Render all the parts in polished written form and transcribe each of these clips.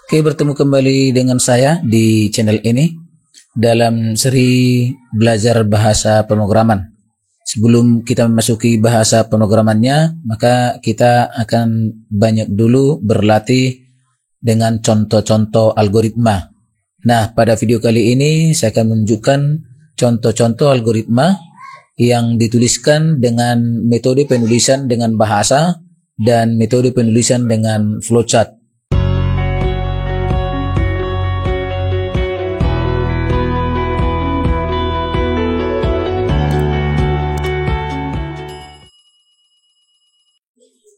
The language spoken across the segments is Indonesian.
Oke, bertemu kembali dengan saya di channel ini dalam seri belajar bahasa pemrograman. Sebelum kita memasuki bahasa pemrogramannya, maka kita akan banyak dulu berlatih dengan contoh-contoh algoritma. Nah, pada video kali ini saya akan menunjukkan contoh-contoh algoritma yang dituliskan dengan metode penulisan dengan bahasa dan metode penulisan dengan flowchart.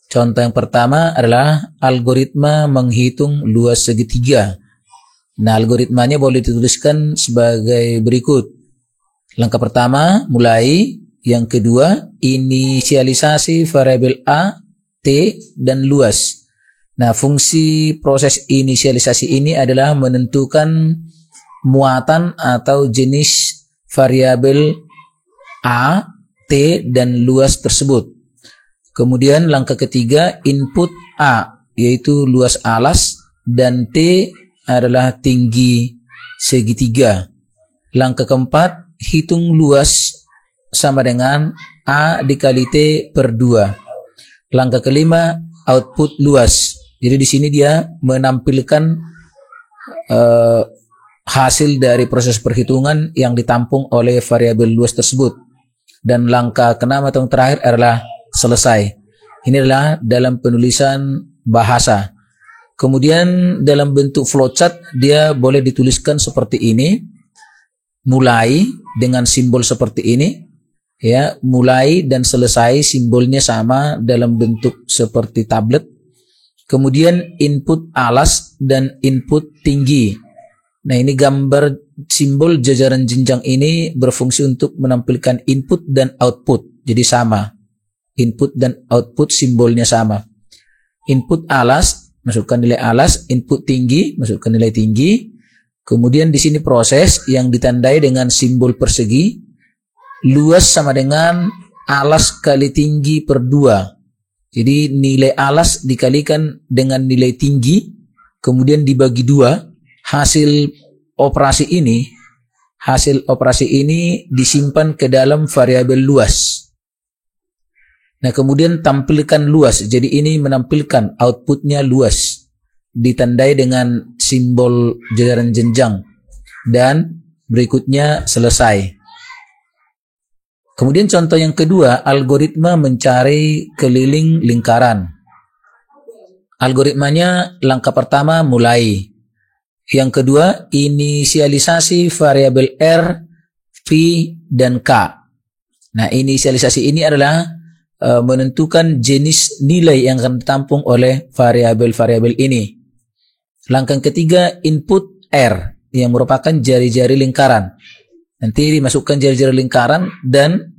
Contoh yang pertama adalah algoritma menghitung luas segitiga. Nah, algoritmanya boleh dituliskan sebagai berikut. Langkah pertama, mulai. Yang kedua, inisialisasi variabel A, T, dan luas. Nah, fungsi proses inisialisasi ini adalah menentukan muatan atau jenis variabel A, T, dan luas tersebut. Kemudian langkah ketiga, input A, yaitu luas alas, dan T adalah tinggi segitiga. Langkah keempat, hitung luas sama dengan A dikali T per 2. Langkah kelima, output luas. Jadi di sini dia menampilkan hasil dari proses perhitungan yang ditampung oleh variabel luas tersebut. Dan langkah keenam atau terakhir adalah selesai. Ini adalah dalam penulisan bahasa. Kemudian dalam bentuk flowchart dia boleh dituliskan seperti ini. Mulai dengan simbol seperti ini, ya, mulai dan selesai simbolnya sama dalam bentuk seperti tablet. Kemudian input alas dan input tinggi. Nah, ini gambar simbol jajaran jenjang ini berfungsi untuk menampilkan input dan output. Jadi sama. Input dan output simbolnya sama. Input alas, masukkan nilai alas. Input tinggi, masukkan nilai tinggi. Kemudian di sini proses yang ditandai dengan simbol persegi. Luas sama dengan alas kali tinggi per 2. Jadi nilai alas dikalikan dengan nilai tinggi, kemudian dibagi 2. Hasil operasi ini disimpan ke dalam variabel luas. Nah, kemudian tampilkan luas. Jadi ini menampilkan outputnya luas. Ditandai dengan simbol jajaran jenjang. Dan berikutnya selesai. Kemudian contoh yang kedua, algoritma mencari keliling lingkaran. Algoritmanya langkah pertama mulai. Yang kedua, inisialisasi variabel R, V, dan K. Nah, inisialisasi ini adalah menentukan jenis nilai yang akan ditampung oleh variabel-variabel ini. Langkah ketiga, input R yang merupakan jari-jari lingkaran. Nanti dimasukkan jari-jari lingkaran dan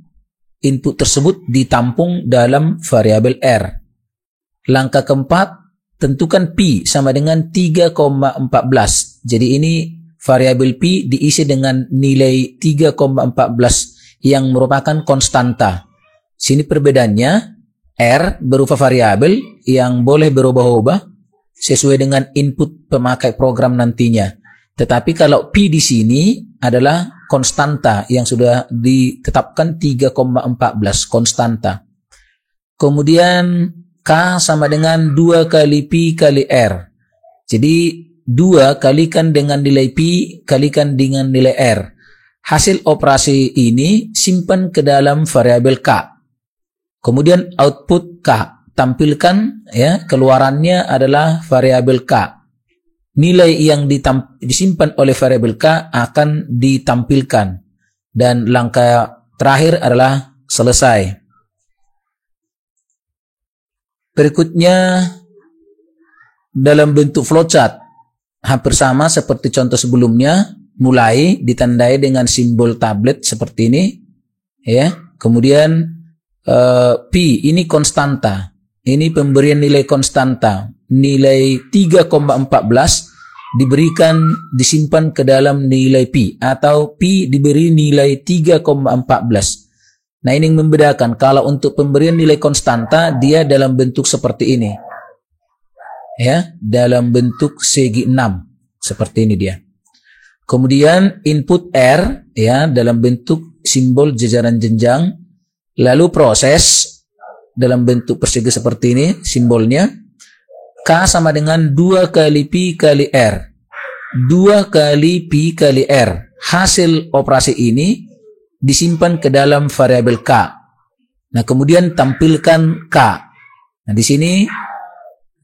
input tersebut ditampung dalam variabel R. Langkah keempat, tentukan P sama dengan 3,14. Jadi ini variabel P diisi dengan nilai 3,14 yang merupakan konstanta. Sini perbedaannya, R berupa variabel yang boleh berubah-ubah sesuai dengan input pemakai program nantinya. Tetapi kalau P di sini adalah konstanta yang sudah ditetapkan 3,14 konstanta. Kemudian K sama dengan 2 kali P kali R. Jadi 2 kalikan dengan nilai P kalikan dengan nilai R. Hasil operasi ini simpan ke dalam variabel K. Kemudian output K, tampilkan, ya, keluarannya adalah variabel K. Nilai yang disimpan oleh variabel K akan ditampilkan. Dan langkah terakhir adalah selesai. Berikutnya dalam bentuk flowchart. Hampir sama seperti contoh sebelumnya, mulai ditandai dengan simbol tablet seperti ini, ya. Kemudian P ini konstanta. Ini pemberian nilai konstanta. Nilai 3,14 disimpan ke dalam nilai P atau P diberi nilai 3,14. Nah, ini yang membedakan. Kalau untuk pemberian nilai konstanta dia dalam bentuk seperti ini. ya, dalam bentuk segi 6 seperti ini dia. Kemudian input R ya dalam bentuk simbol jajaran jenjang, lalu proses dalam bentuk persegi seperti ini simbolnya. K sama dengan 2 kali Pi kali R. 2 kali Pi kali R. Hasil operasi ini disimpan ke dalam variabel K. Nah, kemudian tampilkan K. Nah, di sini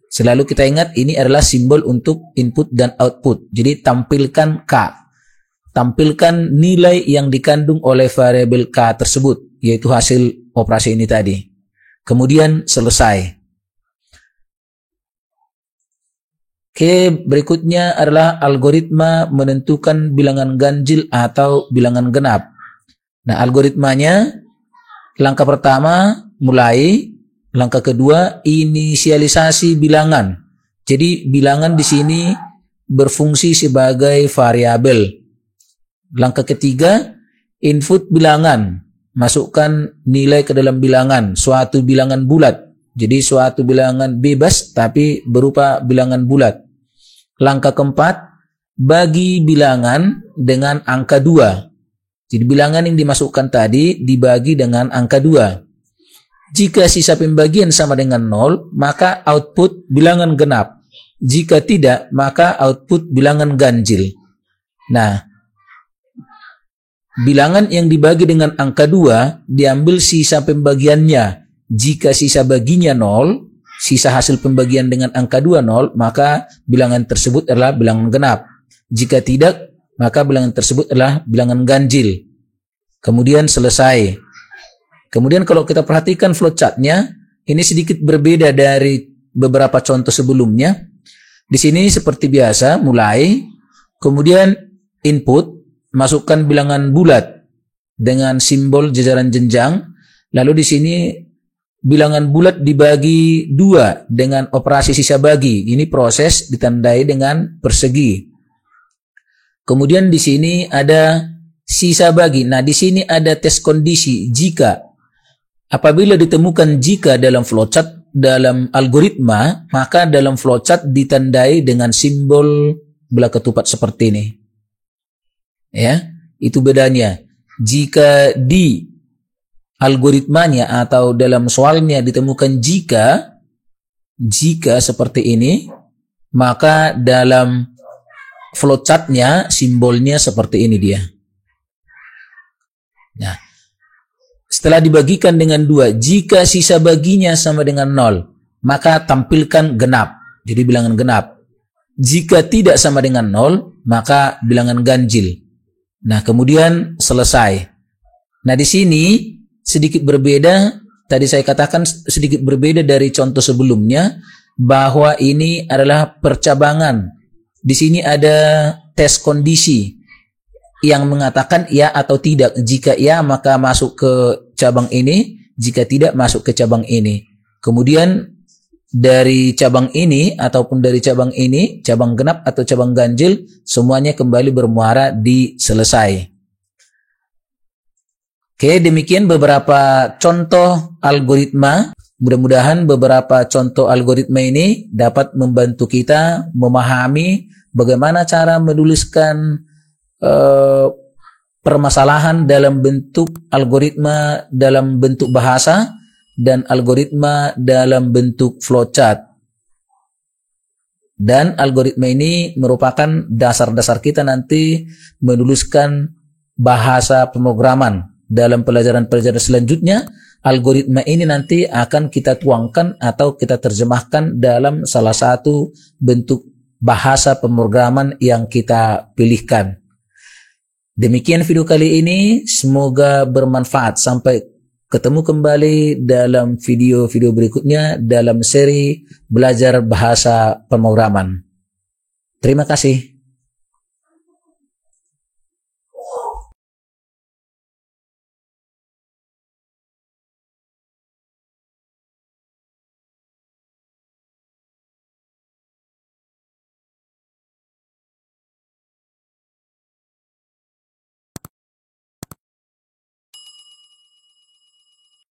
selalu kita ingat ini adalah simbol untuk input dan output. Jadi tampilkan K. Tampilkan nilai yang dikandung oleh variabel K tersebut, yaitu hasil operasi ini tadi. Kemudian selesai. Oke, berikutnya adalah algoritma menentukan bilangan ganjil atau bilangan genap. Nah, algoritmanya langkah pertama mulai. Langkah kedua, inisialisasi bilangan. Jadi bilangan di sini berfungsi sebagai variabel. Langkah ketiga, input bilangan. Masukkan nilai ke dalam bilangan, suatu bilangan bulat. Jadi suatu bilangan bebas tapi berupa bilangan bulat. Langkah keempat, bagi bilangan dengan angka 2. Jadi bilangan yang dimasukkan tadi dibagi dengan angka 2. Jika sisa pembagian sama dengan 0, maka output bilangan genap. Jika tidak, maka output bilangan ganjil. Nah, bilangan yang dibagi dengan angka 2 diambil sisa pembagiannya. Jika sisa baginya 0, sisa hasil pembagian dengan angka 2 0, maka bilangan tersebut adalah bilangan genap. Jika tidak, maka bilangan tersebut adalah bilangan ganjil. Kemudian selesai. Kemudian kalau kita perhatikan flowchartnya, ini sedikit berbeda dari beberapa contoh sebelumnya. Di sini seperti biasa, mulai, kemudian input, masukkan bilangan bulat dengan simbol jajaran jenjang. Lalu di sini bilangan bulat dibagi 2 dengan operasi sisa bagi. Ini proses ditandai dengan persegi. Kemudian di sini ada sisa bagi. Nah, di sini ada tes kondisi jika. Apabila ditemukan jika dalam flowchart, dalam algoritma, maka dalam flowchart ditandai dengan simbol belah ketupat seperti ini. Ya, itu bedanya. Jika di algoritmanya atau dalam soalnya ditemukan jika seperti ini, maka dalam flowchartnya simbolnya seperti ini dia. Nah, setelah dibagikan dengan 2, jika sisa baginya sama dengan 0, maka tampilkan genap. Jadi bilangan genap. Jika tidak sama dengan 0, maka bilangan ganjil. Nah, kemudian selesai. Nah, di sini sedikit berbeda. Tadi saya katakan sedikit berbeda dari contoh sebelumnya, bahwa ini adalah percabangan. Di sini ada tes kondisi yang mengatakan ya atau tidak. Jika ya, maka masuk ke cabang ini. Jika tidak, masuk ke cabang ini. Kemudian dari cabang ini ataupun dari cabang ini, cabang genap atau cabang ganjil, semuanya kembali bermuara di selesai. Oke, demikian beberapa contoh algoritma. Mudah-mudahan beberapa contoh algoritma ini dapat membantu kita memahami bagaimana cara menuliskan permasalahan dalam bentuk algoritma dalam bentuk bahasa dan algoritma dalam bentuk flowchart. Dan algoritma ini merupakan dasar-dasar kita nanti menuliskan bahasa pemrograman. Dalam pelajaran-pelajaran selanjutnya, algoritma ini nanti akan kita tuangkan atau kita terjemahkan dalam salah satu bentuk bahasa pemrograman yang kita pilihkan. Demikian video kali ini, semoga bermanfaat. Sampai ketemu kembali dalam video-video berikutnya dalam seri belajar bahasa pemrograman. Terima kasih.